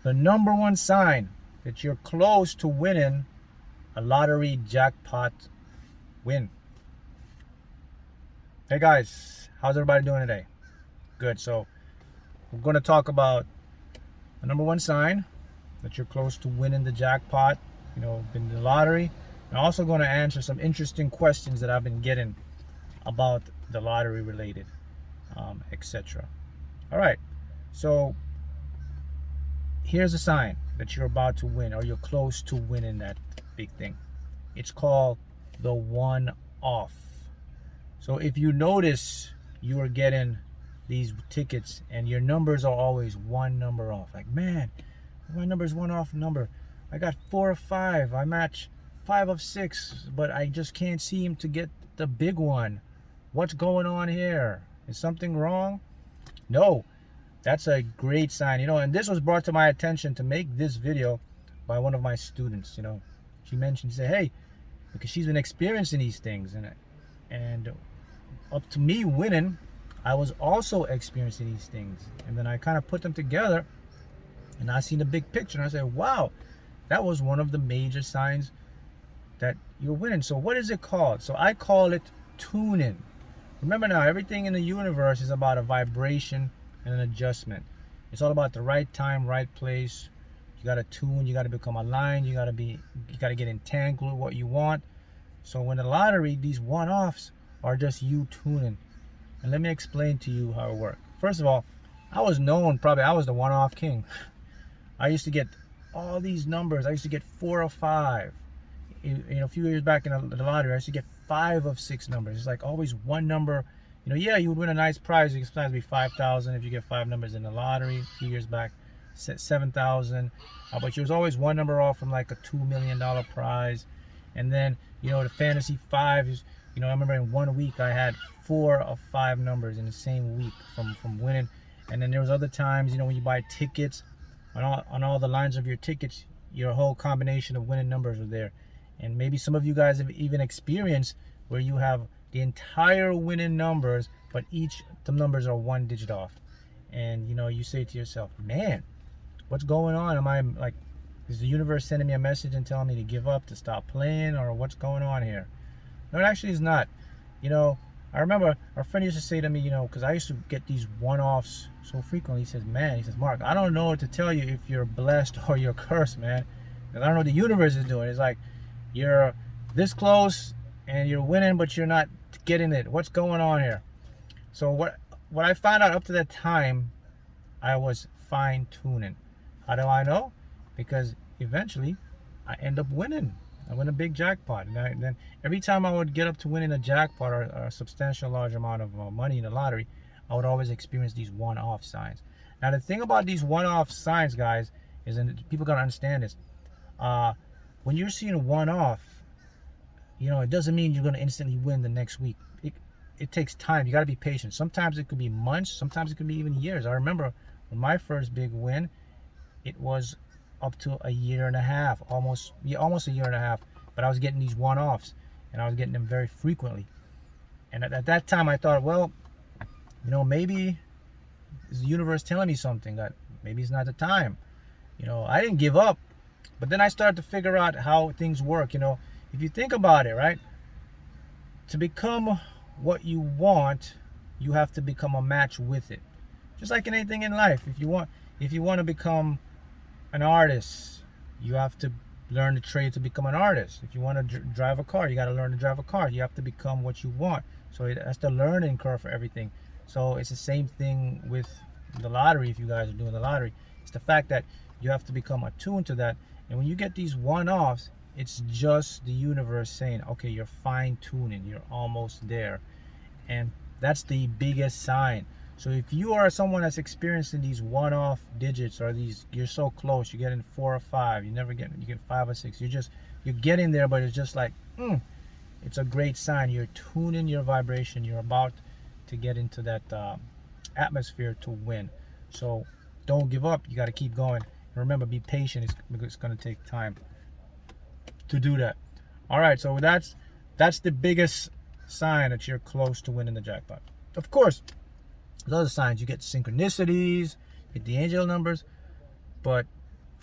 the number one sign that you're close to winning a lottery jackpot win. Hey guys, how's everybody doing today? Good. So we're going to talk about the number one sign that you're close to winning the jackpot, in the lottery. I'm also going to answer some interesting questions that I've been getting about the lottery related, etc. All right. So here's a sign that you're about to win, or you're close to winning that big thing. It's called the one-off. So if you notice you are getting these tickets and your numbers are always one number off, like, man, my number is one off number. I got 4 of 5. I match 5 of 6, but I just can't seem to get the big one. What's going on here? Is something wrong? No. That's a great sign, and this was brought to my attention to make this video by one of my students. She mentioned, she said, hey, because she's been experiencing these things, and up to me winning, I was also experiencing these things. And then I kind of put them together, and I seen the big picture, and I said, wow, that was one of the major signs that you're winning. So what is it called? So I call it tuning. Remember now, everything in the universe is about a vibration and an adjustment. It's all about the right time, right place. You got to tune, you got to become aligned, you got to get entangled with what you want. So when the lottery, these one-offs are just you tuning. And let me explain to you how it works. First of all, I was the one-off king. I used to get all these numbers. I used to get 4 of 5. A few years back in the lottery, I used to get 5 of 6 numbers. It's like always one number. Yeah, you would win a nice prize. It could sometimes be 5,000 if you get 5 numbers in the lottery. A few years back, 7,000. But you was always one number off from like a $2 million prize. And then, the fantasy 5 is, I remember in 1 week I had 4 of 5 numbers in the same week from winning. And then there was other times, when you buy tickets, on all the lines of your tickets, your whole combination of winning numbers are there. And maybe some of you guys have even experienced where you have the entire winning numbers, but the numbers are 1 digit off. And you say to yourself, man, what's going on? Am I like, is the universe sending me a message and telling me to give up, to stop playing, or what's going on here? No, it actually is not. I remember our friend used to say to me, because I used to get these one-offs so frequently. He says, Mark, I don't know what to tell you if you're blessed or you're cursed, man. Because I don't know what the universe is doing. It's like you're this close and you're winning, but you're not getting it. What's going on here? So what I found out up to that time, I was fine-tuning. How do I know? Because eventually I end up winning. I win a big jackpot. And then every time I would get up to winning a jackpot or a substantial large amount of money in the lottery, I would always experience these one-off signs. Now the thing about these one-off signs, guys, is, and people gotta understand this, when you're seeing one-off, it doesn't mean you're going to instantly win the next week. It takes time. You got to be patient. Sometimes it could be months. Sometimes it could be even years. I remember when my first big win, it was up to a year and a half, almost a year and a half. But I was getting these one-offs, and I was getting them very frequently. And at that time, I thought, well, maybe is the universe telling me something, that maybe it's not the time. I didn't give up, but then I started to figure out how things work. If you think about it, right, to become what you want, you have to become a match with it. Just like in anything in life, if you want to become an artist, you have to learn the trade to become an artist. If you want to drive a car, you got to learn to drive a car. You have to become what you want. So that's the learning curve for everything. So it's the same thing with the lottery. If you guys are doing the lottery, it's the fact that you have to become attuned to that. And when you get these one-offs, it's just the universe saying, okay, you're fine-tuning, you're almost there. And that's the biggest sign. So if you are someone that's experiencing these one-off digits, or you're so close, you're getting 4 or 5, you get 5 or 6, you're getting there, but it's just like, it's a great sign. You're tuning your vibration. You're about to get into that atmosphere to win. So don't give up. You got to keep going. And remember, be patient. It's going to take time to do that. All right, so that's the biggest sign that you're close to winning the jackpot. Of course, there's other signs. You get synchronicities, you get the angel numbers, but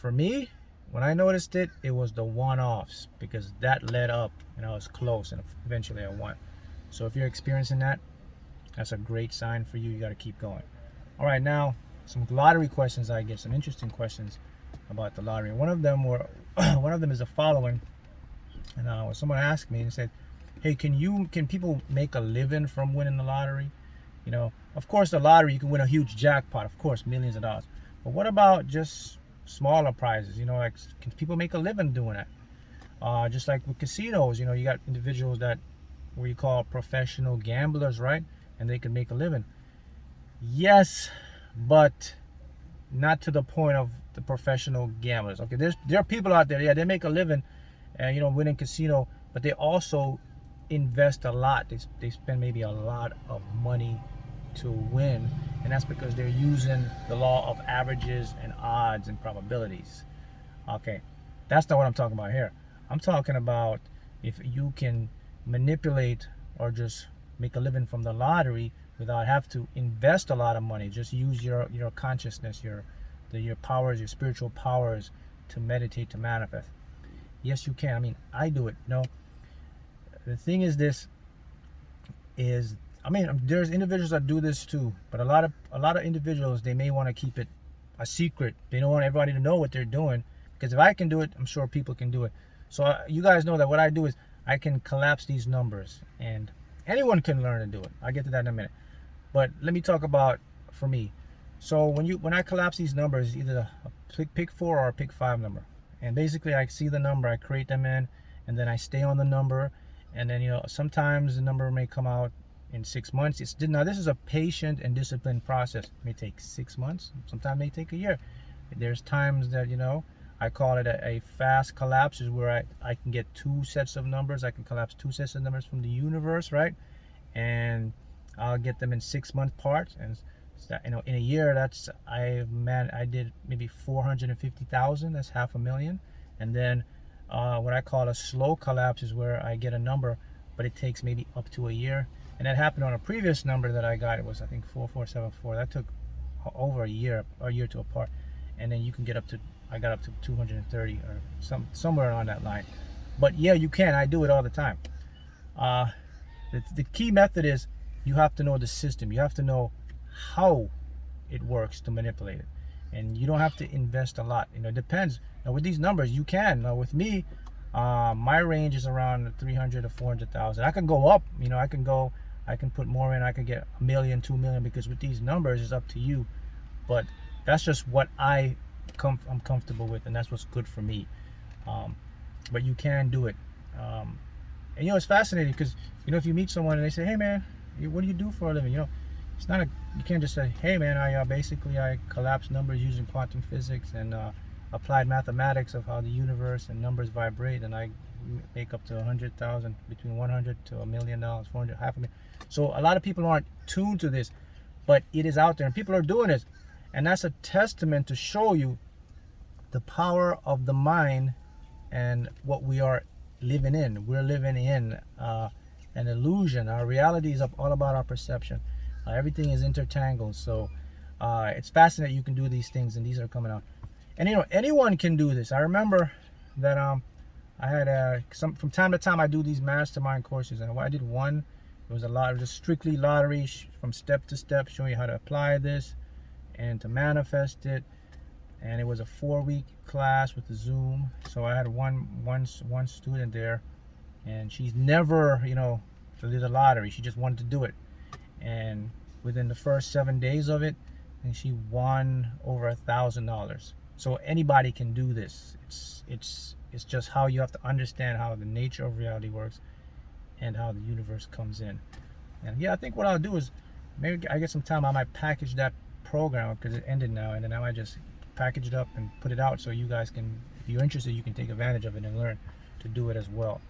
for me, when I noticed it, it was the one-offs, because that led up and I was close and eventually I won. So if you're experiencing that, that's a great sign for you. You got to keep going. All right, now some lottery questions. I get some interesting questions about the lottery. One of them is the following. And someone asked me and said, "Hey, can people make a living from winning the lottery? You know, of course, the lottery, you can win a huge jackpot, of course, millions of dollars. But what about just smaller prizes? You know, like, can people make a living doing that? Just like with casinos, you know, you got individuals that where you call professional gamblers, right? And they can make a living. Yes, but not to the point of the professional gamblers. Okay, there are people out there, yeah, they make a living, and you know, winning casino, but they also invest a lot. They spend maybe a lot of money to win, and that's because they're using the law of averages and odds and probabilities. Okay, that's not what I'm talking about here. I'm talking about if you can manipulate or just make a living from the lottery without have to invest a lot of money. Just use your consciousness, your powers, your spiritual powers to meditate, to manifest. Yes, you can. I mean, I do it. You know, the thing is, there's individuals that do this too, but a lot of individuals, they may want to keep it a secret. They don't want everybody to know what they're doing, because if I can do it, I'm sure people can do it. So you guys know that what I do is I can collapse these numbers, and anyone can learn to do it. I'll get to that in a minute. But let me talk about for me. So when I collapse these numbers, either a pick 4 or a pick 5 number, and basically I see the number, I create them in, and then I stay on the number, and then, you know, sometimes the number may come out in 6 months. Now this is a patient and disciplined process. It may take 6 months, sometimes it may take a year. There's times that, you know, I call it a fast collapse, is where I can get 2 sets of numbers. I can collapse 2 sets of numbers from the universe, right? And I'll get them in 6-month parts. And you know, in a year, I did maybe 450,000. That's $500,000. And then what I call a slow collapse is where I get a number, but it takes maybe up to a year. And that happened on a previous number that I got. It was, I think, 4474. That took over a year to a part. And then you can get up to, I got up to 230 or somewhere on that line. But yeah, you can. I do it all the time. The key method is you have to know the system. You have to know how it works to manipulate it. And you don't have to invest a lot. You know, it depends. Now with these numbers, you can. Now with me, my range is around 300 to 400,000. I can go up. You know, I can put more in. I can get $1 million, $2 million, because with these numbers, it's up to you. But that's just what I'm comfortable with, and that's what's good for me. But you can do it. And you know, it's fascinating because, you know, if you meet someone and they say, "Hey man, what do you do for a living?" You know, it's not you can't just say, "Hey man, I collapse numbers using quantum physics and applied mathematics of how the universe and numbers vibrate, and I make up to 100,000, between 100 to $1 million, 400, $500,000. So a lot of people aren't tuned to this, but it is out there and people are doing this. And that's a testament to show you the power of the mind and what we are living in. We're living in an illusion. Our reality is all about our perception. Everything is intertangled. So it's fascinating you can do these things, and these are coming out. And you know, anyone can do this. I remember that I had from time to time I do these mastermind courses, and I did one. It was just strictly lottery, from step to step, showing you how to apply this and to manifest it. And it was a 4-week class with the Zoom. So I had one student there, and she's never, you know, did the lottery. She just wanted to do it, and within the first 7 days of it, and she won over $1,000. So anybody can do this. It's just how you have to understand how the nature of reality works and how the universe comes in. And yeah, I think what I'll do is, maybe I get some time, I might package that program, because it ended now, and then I might just package it up and put it out so you guys can, if you're interested, you can take advantage of it and learn to do it as well.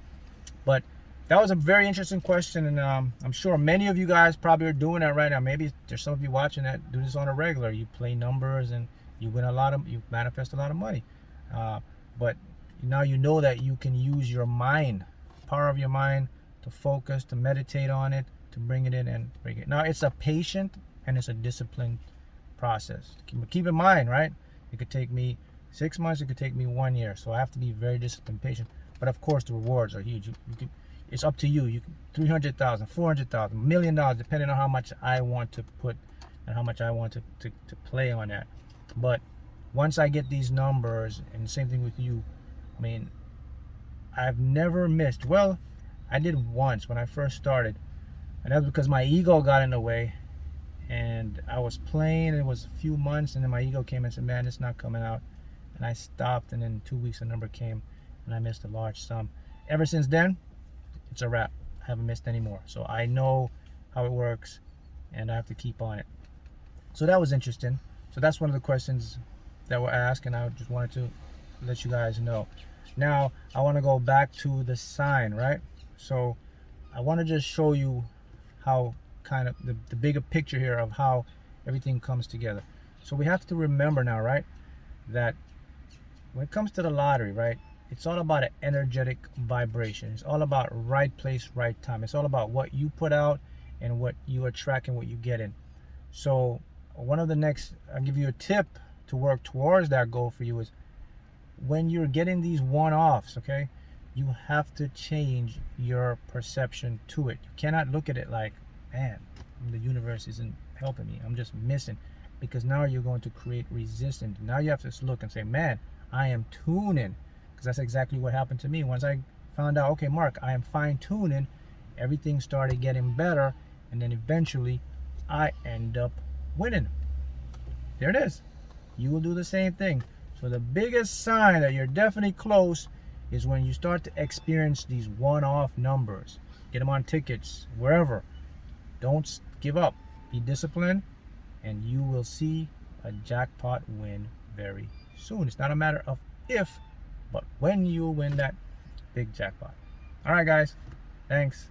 But that was a very interesting question, and I'm sure many of you guys probably are doing that right now. Maybe there's some of you watching that do this on a regular. You play numbers and you you manifest a lot of money. But now you know that you can use your mind, power of your mind, to focus, to meditate on it, to bring it in and bring it. Now it's a patient and it's a disciplined process. Keep in mind, right? It could take me 6 months, it could take me 1 year. So I have to be very disciplined, patient. But of course, the rewards are huge. You can, it's up to you. You can 300,000, 400,000, $1 million, depending on how much I want to put and how much I want to play on that. But once I get these numbers, and same thing with you, I mean, I've never missed. Well, I did once when I first started, and that's because my ego got in the way, and I was playing, and it was a few months, and then my ego came and said, man, it's not coming out, and I stopped, and then in 2 weeks a number came, and I missed a large sum. Ever since then, it's a wrap. I haven't missed any more. So I know how it works, and I have to keep on it. So that was interesting. So that's one of the questions that were asked, and I just wanted to let you guys know. Now I want to go back to the sign, right? So I want to just show you how kind of the bigger picture here of how everything comes together. So we have to remember now, right, that when it comes to the lottery, right, it's all about an energetic vibration. It's all about right place, right time. It's all about what you put out and what you attract and what you get in. So one of the next, I'll give you a tip to work towards that goal for you is when you're getting these one-offs, okay, you have to change your perception to it. You cannot look at it like, man, the universe isn't helping me, I'm just missing, because now you're going to create resistance. Now you have to look and say, man, I am tuning, because that's exactly what happened to me. Once I found out, okay, Mark, I am fine-tuning, everything started getting better, and then eventually I end up winning. There it is. You will do the same thing. So the biggest sign that you're definitely close is when you start to experience these one-off numbers. Get them on tickets, wherever. Don't give up. Be disciplined, and you will see a jackpot win very soon. It's not a matter of if, but when you win that big jackpot. All right, guys. Thanks.